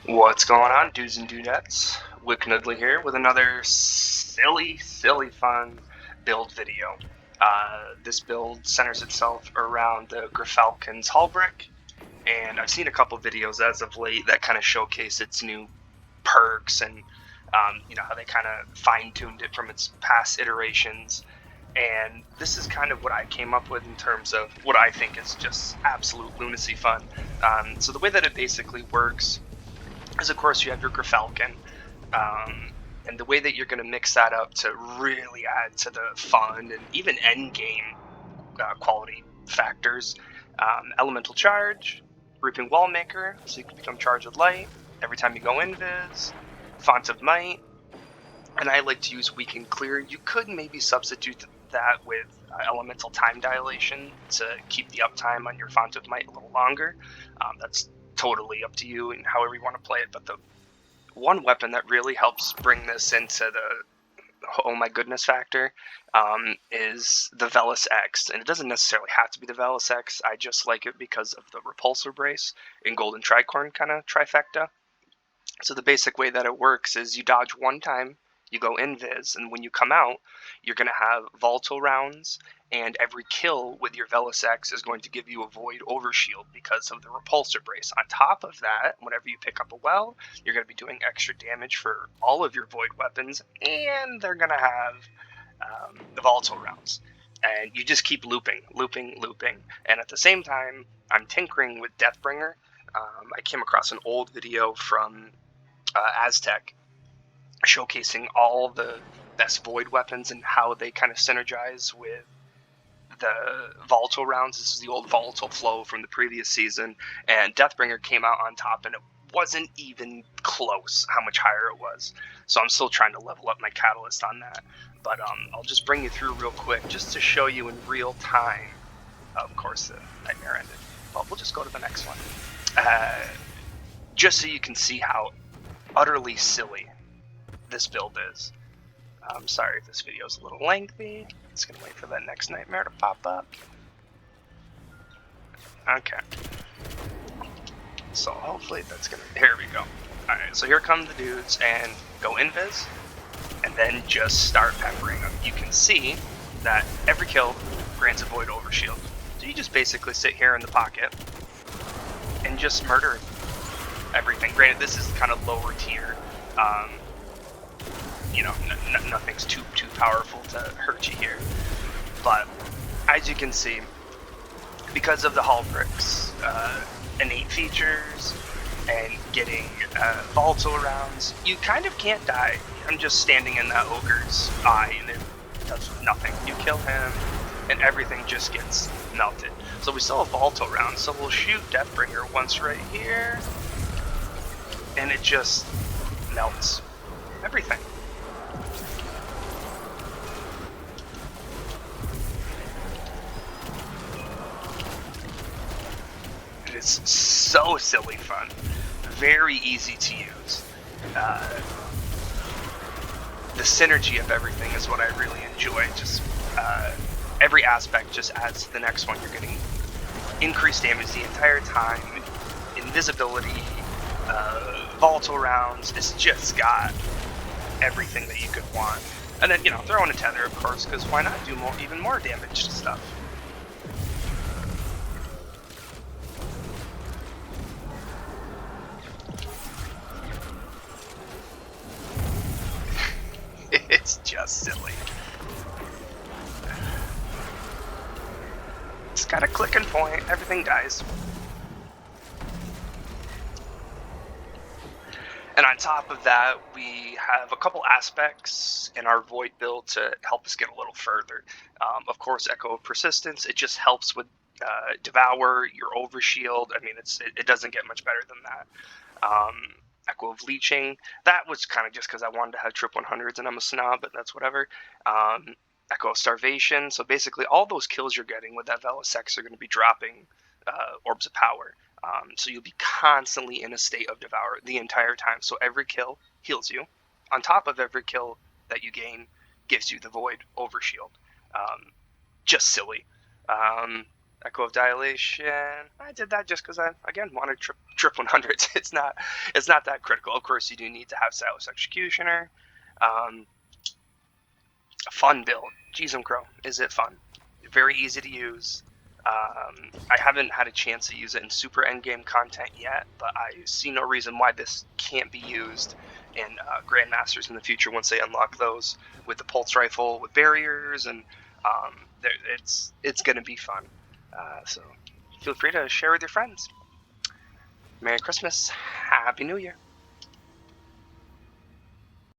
What's going on, dudes and dudettes? Wick Nudley here with another silly, fun build video. This build centers itself around the Gryfalcon's hull brick, and I've seen a couple videos as of late that kind of showcase its new perks and how they kind of fine-tuned it from its past iterations. And this is kind of what I came up with in terms of what I think is just absolute lunacy fun. So the way that it basically works is, of course, you have your Gryfalcon, and the way that you're going to mix that up to really add to the fun and even end game quality factors. Elemental Charge, Reaping Wallmaker, so you can become charged with light every time you go invis, Font of Might, and I like to use Weaken Clear. You could maybe substitute that with Elemental Time Dilation to keep the uptime on your Font of Might a little longer. That's totally up to you and however you want to play it, but the one weapon that really helps bring this into the oh my goodness factor is the Velis X, and it doesn't necessarily have to be the Velis X. I just like it because of the repulsor brace and golden tricorn kind of trifecta. So the basic way that it works is you dodge one time, you go invis, and when you come out, you're going to have volatile rounds, and every kill with your Velis X is going to give you a void overshield because of the repulsor brace. On top of that, whenever you pick up a well, you're going to be doing extra damage for all of your void weapons, and they're going to have the volatile rounds. And you just keep looping. And at the same time, I'm tinkering with Deathbringer. I came across an old video from Aztec showcasing all the best void weapons and how they kind of synergize with the volatile rounds. This is the old volatile flow from the previous season, and Deathbringer came out on top, and it wasn't even close how much higher it was. So I'm still trying to level up my catalyst on that, but I'll just bring you through real quick just to show you in real time. Of course, the nightmare ended, but we'll just go to the next one, just so you can see how utterly silly this build is. I'm sorry if this video is a little lengthy. It's gonna wait for that next nightmare to pop up. Okay. So hopefully that's gonna, here we go. Alright, so here come the dudes, and go invis, and then just start peppering them. You can see that every kill grants a void overshield. So you just basically sit here in the pocket and just murder everything. Granted, this is kind of lower tier. Nothing's too powerful to hurt you here. But as you can see, because of the hull bricks, innate features, and getting volatile rounds, you kind of can't die. I'm just standing in that ogre's eye, and it does nothing. You kill him, and everything just gets melted. So we still have volatile rounds, so we'll shoot Deathbringer once right here, and it just melts everything. It is so silly fun, very easy to use. The synergy of everything is what I really enjoy. Just every aspect just adds to the next one. You're getting increased damage the entire time, invisibility, volatile rounds. It's just got everything that you could want. And then, throw in a tether, of course, because why not do even more damage to stuff? It's just silly. It's got a clicking point, everything dies. And on top of that, we have a couple aspects in our Void build to help us get a little further. Of course, Echo of Persistence, it just helps with Devour, your Overshield. I mean, it doesn't get much better than that. Echo of Leeching, that was kind of just because I wanted to have trip 100s and I'm a snob, but that's whatever. Echo of Starvation, so basically all those kills you're getting with that Velis X are going to be dropping Orbs of Power. So you'll be constantly in a state of Devour the entire time. So every kill heals you. On top of every kill that you gain, gives you the Void Overshield. Just silly. Echo of Dilation. I did that just because I, again, wanted trip 100s. It's not that critical. Of course, you do need to have Silas Executioner. Fun build. Jeez, Crow. Is it fun? Very easy to use. I haven't had a chance to use it in super endgame content yet, but I see no reason why this can't be used in Grandmasters in the future once they unlock those with the pulse rifle, with barriers, and it's going to be fun. So feel free to share with your friends. Merry Christmas. Happy New Year.